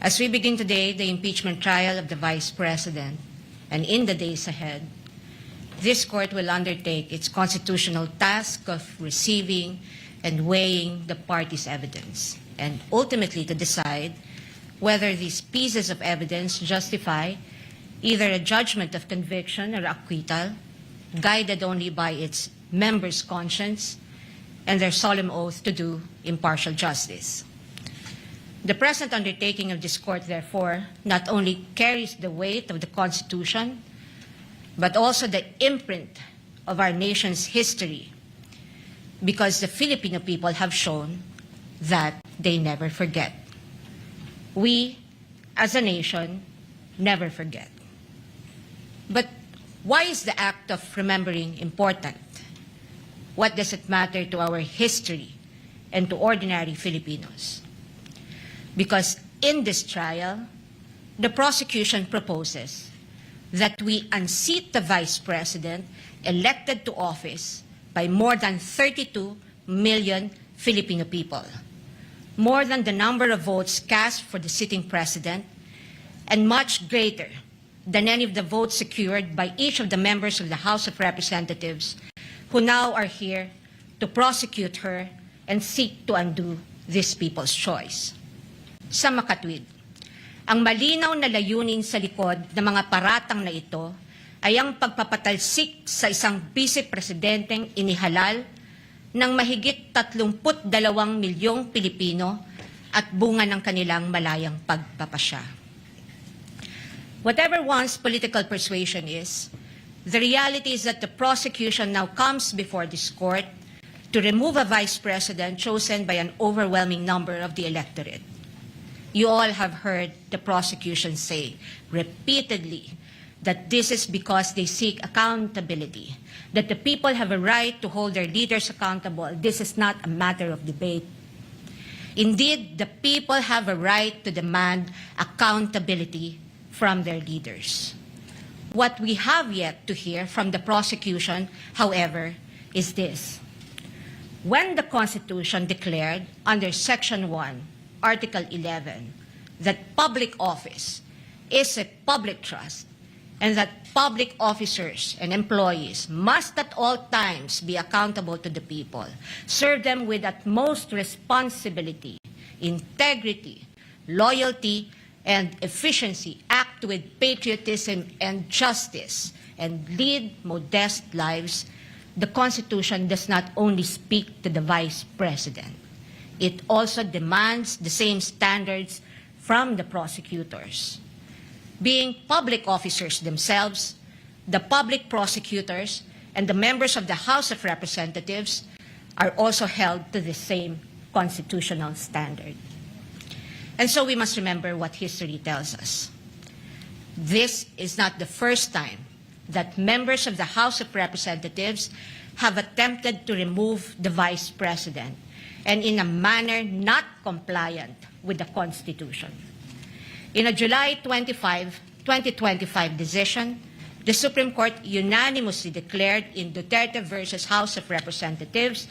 As we begin today the impeachment trial of the Vice President, and in the days ahead, this court will undertake its constitutional task of receiving and weighing the parties' evidence, and ultimately to decide whether these pieces of evidence justify either a judgment of conviction or acquittal, guided only by its members' conscience and their solemn oath to do impartial justice. The present undertaking of this court, therefore, not only carries the weight of the Constitution, but also the imprint of our nation's history, because the Filipino people have shown that they never forget. We, as a nation, never forget. But why is the act of remembering important? What does it matter to our history and to ordinary Filipinos? Because in this trial, the prosecution proposes that we unseat the Vice President elected to office by more than 32 million Filipino people, more than the number of votes cast for the sitting president, and much greater than any of the votes secured by each of the members of the House of Representatives who now are here to prosecute her and seek to undo this people's choice. Sa makatwid, ang malinaw na layunin sa likod ng mga paratang na ito ay ang pagpapatalsik sa isang vice-presidenteng inihalal ng mahigit 32 milyong Pilipino at bunga ng kanilang malayang pagpapasya. Whatever one's political persuasion is, the reality is that the prosecution now comes before this court to remove a vice president chosen by an overwhelming number of the electorate. You all have heard the prosecution say repeatedly that this is because they seek accountability, that the people have a right to hold their leaders accountable. This is not a matter of debate. Indeed, the people have a right to demand accountability from their leaders. What we have yet to hear from the prosecution, however, is this. When the Constitution declared under Section 1, Article 11, that public office is a public trust and that public officers and employees must at all times be accountable to the people, serve them with utmost responsibility, integrity, loyalty, and efficiency, act with patriotism and justice, and lead modest lives, the Constitution does not only speak to the Vice President. It also demands the same standards from the prosecutors. Being public officers themselves, the public prosecutors and the members of the House of Representatives are also held to the same constitutional standard. And so we must remember what history tells us. This is not the first time that members of the House of Representatives have attempted to remove the Vice President, and in a manner not compliant with the Constitution. In a July 25, 2025 decision, the Supreme Court unanimously declared in Duterte versus House of Representatives,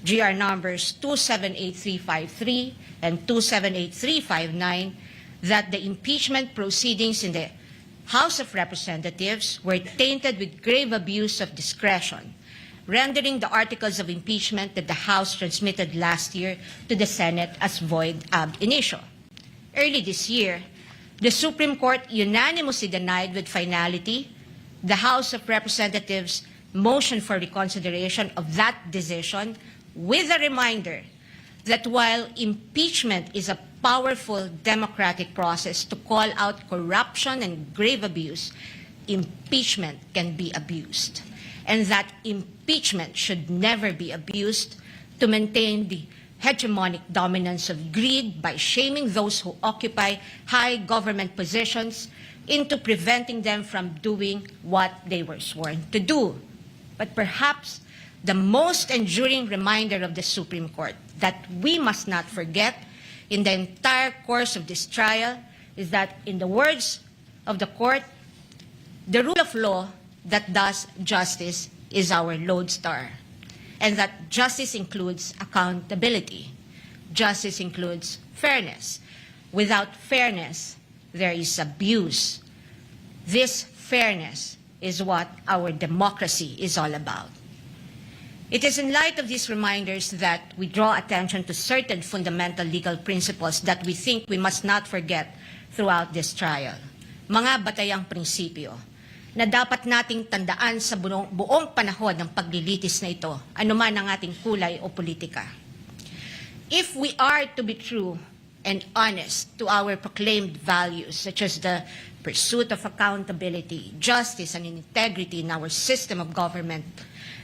GR numbers 278353 and 278359, that the impeachment proceedings in the House of Representatives were tainted with grave abuse of discretion, rendering the articles of impeachment that the House transmitted last year to the Senate as void ab initio. Early this year, the Supreme Court unanimously denied with finality the House of Representatives' motion for reconsideration of that decision, with a reminder that while impeachment is a powerful democratic process to call out corruption and grave abuse, impeachment can be abused, and that impeachment should never be abused to maintain the hegemonic dominance of greed by shaming those who occupy high government positions into preventing them from doing what they were sworn to do. But perhaps the most enduring reminder of the Supreme Court that we must not forget in the entire course of this trial is that, in the words of the court, the rule of law that does justice is our lodestar, and that justice includes accountability. Justice includes fairness. Without fairness, there is abuse. This fairness is what our democracy is all about. It is in light of these reminders that we draw attention to certain fundamental legal principles that we think we must not forget throughout this trial. Mga batayang prinsipyo na dapat nating tandaan sa buong panahon ng paglilitis na ito, anuman ang ating kulay o politika. If we are to be true and honest to our proclaimed values, such as the pursuit of accountability, justice, and integrity in our system of government,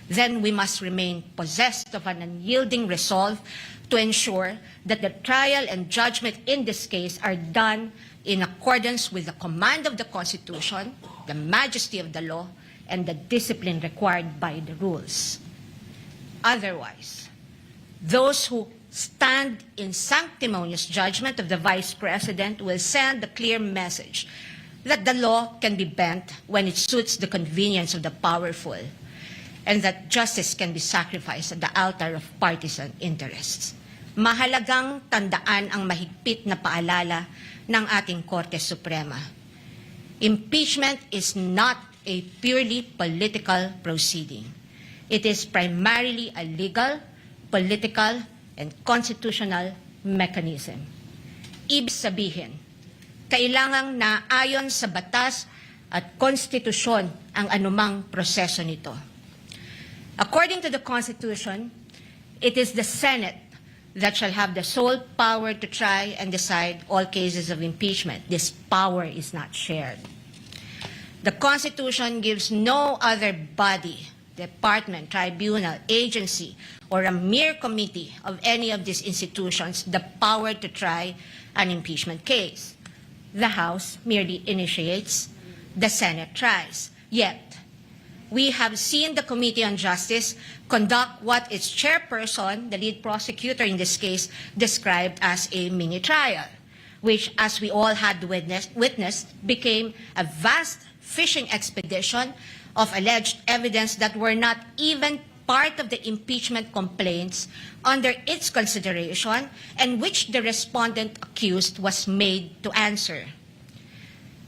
then we must remain possessed of an unyielding resolve to ensure that the trial and judgment in this case are done in accordance with the command of the Constitution, the majesty of the law, and the discipline required by the rules. Otherwise, those who stand in sanctimonious judgment of the Vice President will send a clear message that the law can be bent when it suits the convenience of the powerful, and that justice can be sacrificed at the altar of partisan interests. Mahalagang tandaan ang mahigpit na paalala ng ating Korte Suprema. Impeachment is not a purely political proceeding. It is primarily a legal, political, and constitutional mechanism. Ibig sabihin, kailangang naayon sa batas at konstitusyon ang anumang proseso nito. According to the Constitution, it is the Senate that shall have the sole power to try and decide all cases of impeachment. This power is not shared. The Constitution gives no other body, department, tribunal, agency, or a mere committee of any of these institutions the power to try an impeachment case. The House merely initiates, the Senate tries. Yet, we have seen the Committee on Justice conduct what its chairperson, the lead prosecutor in this case, described as a mini trial, which, as we all had witnessed, became a vast fishing expedition of alleged evidence that were not even part of the impeachment complaints under its consideration and which the respondent accused was made to answer.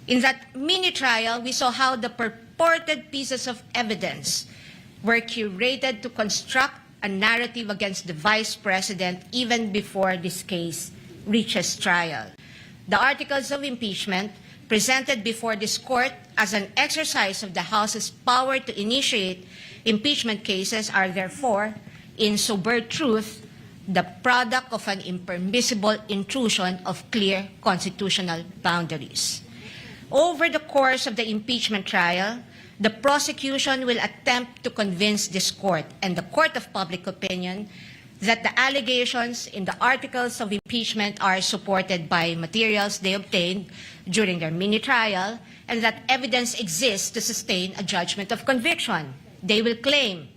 In that mini trial, we saw how the purported pieces of evidence were curated to construct a narrative against the Vice President even before this case reaches trial. The articles of impeachment presented before this court as an exercise of the House's power to initiate impeachment cases are therefore, in sober truth, the product of an impermissible intrusion of clear constitutional boundaries. Over the course of the impeachment trial, the prosecution will attempt to convince this court and the court of public opinion that the allegations in the articles of impeachment are supported by materials they obtained during their mini trial and that evidence exists to sustain a judgment of conviction. They will claim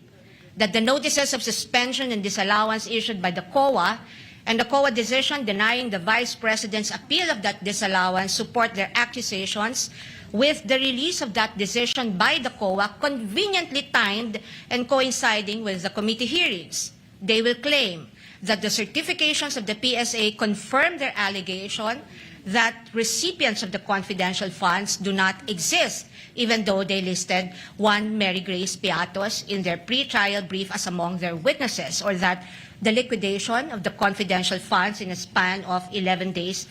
that the notices of suspension and disallowance issued by the COA and the COA decision denying the Vice President's appeal of that disallowance support their accusations, with the release of that decision by the COA conveniently timed and coinciding with the committee hearings. They will claim that the certifications of the PSA confirm their allegation that recipients of the confidential funds do not exist, even though they listed one Mary Grace Piatos in their pre-trial brief as among their witnesses, or that the liquidation of the confidential funds in a span of 11 days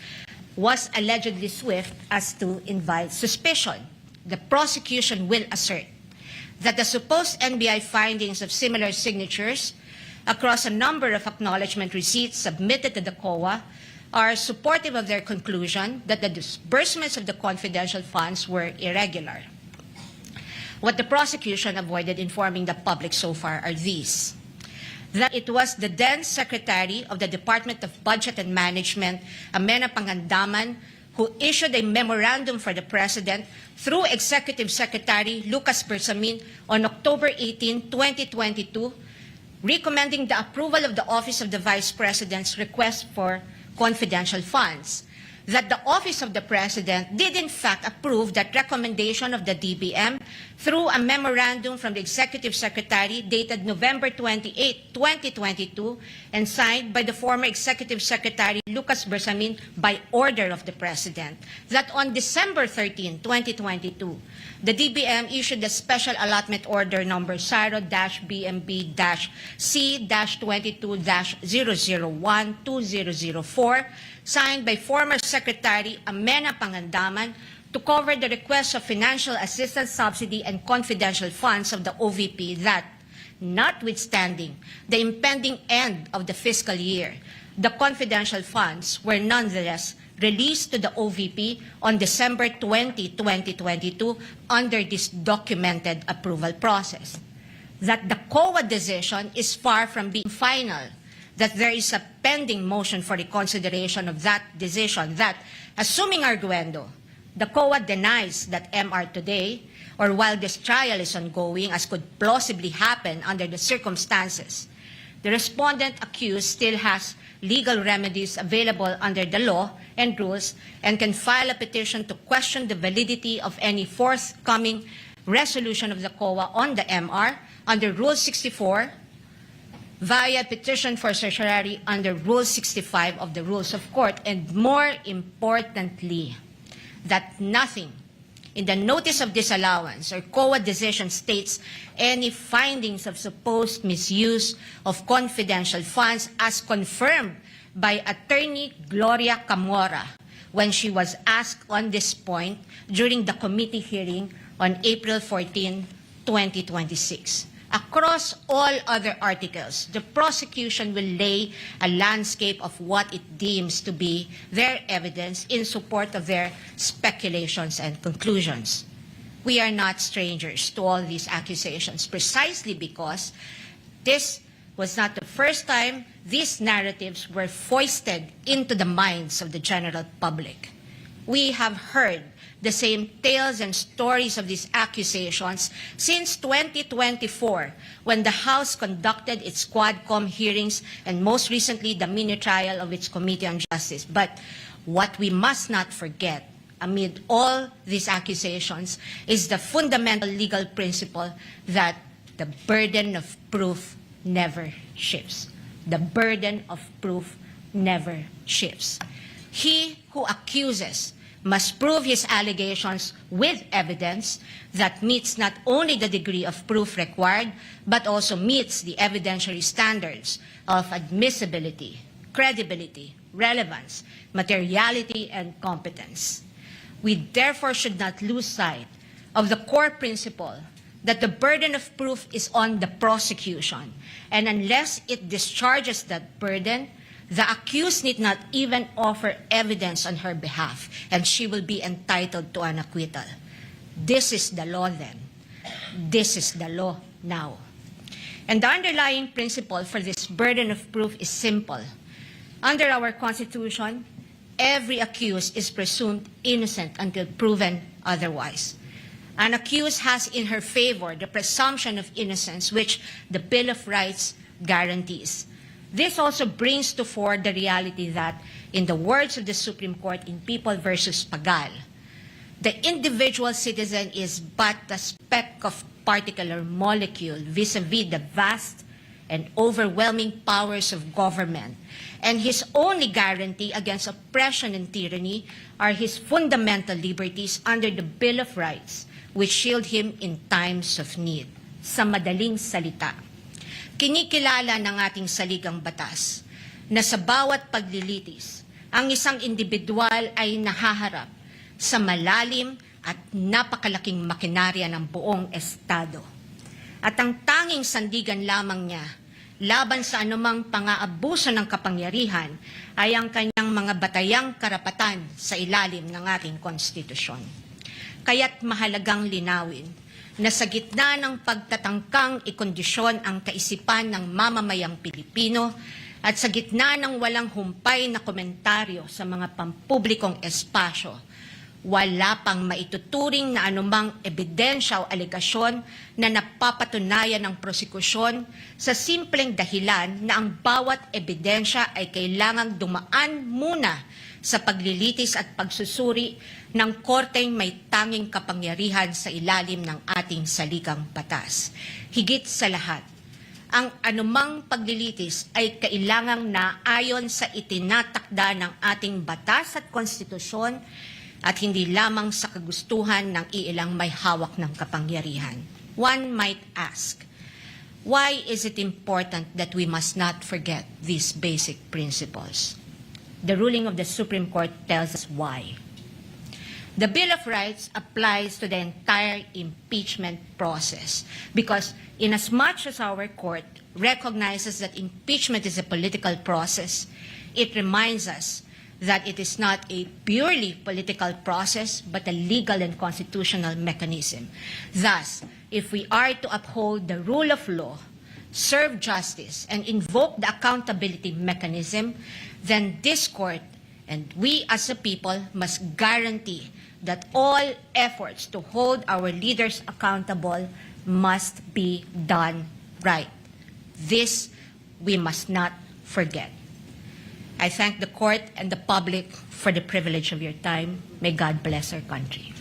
was allegedly swift as to invite suspicion. The prosecution will assert that the supposed NBI findings of similar signatures across a number of acknowledgement receipts submitted to the COA are supportive of their conclusion that the disbursements of the confidential funds were irregular. What the prosecution avoided informing the public so far are these: that it was the then Secretary of the Department of Budget and Management, Amena Pangandaman, who issued a memorandum for the President through Executive Secretary Lucas Bersamin on October 18, 2022, recommending the approval of the Office of the Vice President's request for confidential funds. that the Office of the President did in fact approve that recommendation of the DBM through a memorandum from the Executive Secretary dated November 28, 2022, and signed by the former Executive Secretary Lucas Bersamin by order of the President, that on December 13, 2022, the DBM issued a special allotment order number SARO-BMB-C-22-001-2004, signed by former Secretary Amena Pangandaman to cover the request of financial assistance, subsidy, and confidential funds of the OVP that, notwithstanding the impending end of the fiscal year, the confidential funds were nonetheless released to the OVP on December 20, 2022 under this documented approval process. That the COA decision is far from being final, that there is a pending motion for reconsideration of that decision, that, assuming arguendo, the COA denies that MR today, or while this trial is ongoing, as could plausibly happen under the circumstances, the respondent accused still has legal remedies available under the law and rules and can file a petition to question the validity of any forthcoming resolution of the COA on the MR under Rule 64 via petition for certiorari under Rule 65 of the Rules of Court, and more importantly, that nothing in the notice of disallowance or COA decision states any findings of supposed misuse of confidential funds as confirmed by Attorney Gloria Camora when she was asked on this point during the committee hearing on April 14, 2026. Across all other articles, the prosecution will lay a landscape of what it deems to be their evidence in support of their speculations and conclusions. We are not strangers to all these accusations, precisely because this was not the first time these narratives were foisted into the minds of the general public. We have heard the same tales and stories of these accusations since 2024, when the House conducted its Quadcom hearings and most recently the mini-trial of its Committee on Justice. But what we must not forget amid all these accusations is the fundamental legal principle that the burden of proof never shifts. The burden of proof never shifts. He who accuses must prove his allegations with evidence that meets not only the degree of proof required, but also meets the evidentiary standards of admissibility, credibility, relevance, materiality, and competence. We therefore should not lose sight of the core principle that the burden of proof is on the prosecution, and unless it discharges that burden, the accused need not even offer evidence on her behalf, and she will be entitled to an acquittal. This is the law then. This is the law now. And the underlying principle for this burden of proof is simple. Under our Constitution, every accused is presumed innocent until proven otherwise. An accused has in her favor the presumption of innocence, which the Bill of Rights guarantees. This also brings to fore the reality that, in the words of the Supreme Court in People v. Pagal, the individual citizen is but a speck of particular molecule vis-a-vis the vast and overwhelming powers of government, and his only guarantee against oppression and tyranny are his fundamental liberties under the Bill of Rights, which shield him in times of need. Sa madaling salita, kinikilala ng ating saligang batas na sa bawat paglilitis, ang isang individual ay nahaharap sa malalim at napakalaking makinarya ng buong Estado. At ang tanging sandigan lamang niya laban sa anumang pang-aabuso ng kapangyarihan ay ang kanyang mga batayang karapatan sa ilalim ng ating konstitusyon. Kaya't mahalagang linawin na sa gitna ng pagtatangkang ikondisyon ang kaisipan ng mamamayang Pilipino at sa gitna ng walang humpay na komentaryo sa mga pampublikong espasyo, wala pang maituturing na anumang ebidensya o alegasyon na napapatunayan ng prosekusyon sa simpleng dahilan na ang bawat ebidensya ay kailangang dumaan muna sa paglilitis at pagsusuri ng korteng may tanging kapangyarihan sa ilalim ng ating saligang batas. Higit sa lahat, ang anumang paglilitis ay kailangang naayon sa itinatakda ng ating batas at konstitusyon at hindi lamang sa kagustuhan ng iilang may hawak ng kapangyarihan. One might ask, why is it important that we must not forget these basic principles? The ruling of the Supreme Court tells us why. The Bill of Rights applies to the entire impeachment process because inasmuch as our court recognizes that impeachment is a political process, it reminds us that it is not a purely political process but a legal and constitutional mechanism. Thus, if we are to uphold the rule of law, serve justice, and invoke the accountability mechanism, then this court and we as a people must guarantee that all efforts to hold our leaders accountable must be done right. This we must not forget. I thank the court and the public for the privilege of your time. May God bless our country.